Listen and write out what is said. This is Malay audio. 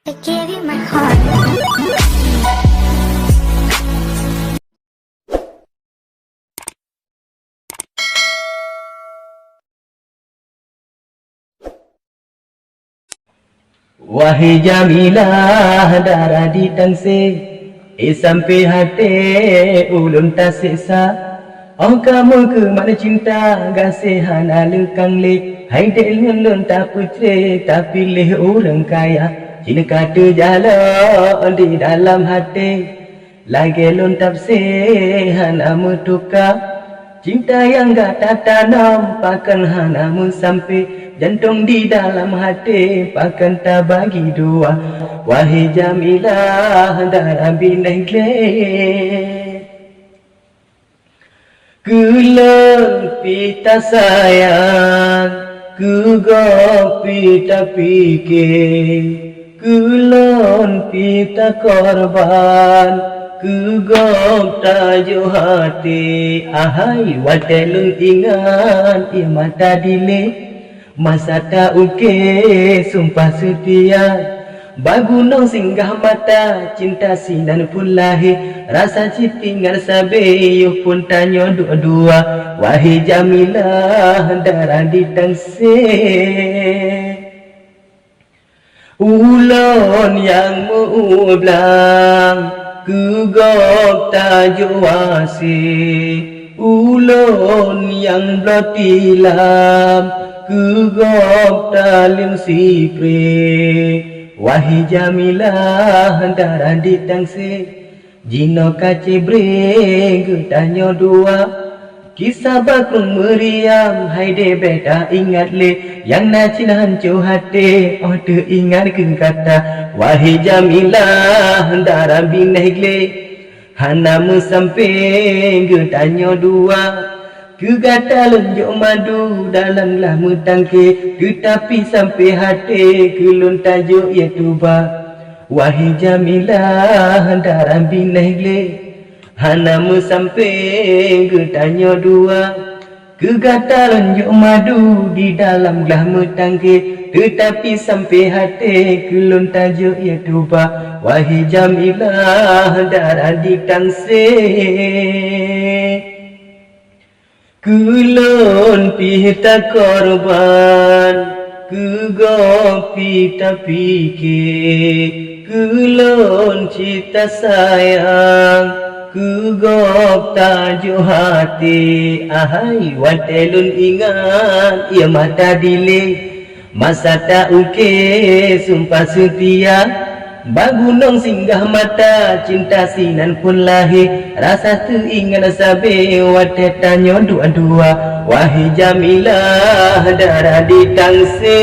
I gave you my heart. Wahai Jamilah darah di tangse sampai hati ulun tak seksa. Oh kamu ke mana cinta gasihan alukang lek. Hai dek lun tak putri tak pilih orang kaya. Cina kata jalan di dalam hati. Lagi lun tak sehan amu tukar. Cinta yang gak tak tanam pakan hanamu sampai jantung di dalam hati pakan tak bagi dua. Wahai Jamilah darah binai glek. Kulon pita sayang, ku go pita pikir. Kulon pita korban, ku go tajuk hati. Ahai watelun ingat ia mata dile. Masa tak uke sumpah setia. Bagunong singgah mata cinta sinan pun lahir. Rasa citingan sabeyuh pun tanya dua-dua. Wahai Jamilah darah di tangse. Ulon yang muublang ku gop tajuk wasi. Ulon yang blotilam ku gop talim sipri. Wahai Jamilah darah di tangse. Jino kace breng tanya dua. Kisah bakung meriam hai de beta ingat le. Yang nacin hancur hati oh teringat ke kata. Wahai Jamilah darah binai gle. Hanamu sampai tanya dua. Kegata lenjuk madu dalam lama tangke. Tetapi sampai hati kelun tajuk ya tuba. Wahai Jamilah darah binai gle. Hanamu sampai tanya dua. Kegata lenjuk madu di dalam lama tangke. Tetapi sampai hati kelun tajuk ya tuba. Wahai Jamilah darah di tangse. Kulon pita korban, ku go pita pikir. Kulon cita sayang, ku go tajuk hati. Ahai watelun ingat ia mata dile. Masa tak uke sumpah setia. Bagunong singgah mata cinta sinan pun lahir. Rasa teringat sabe wate tanya dua-dua. Wahai Jamilah darah di tangse.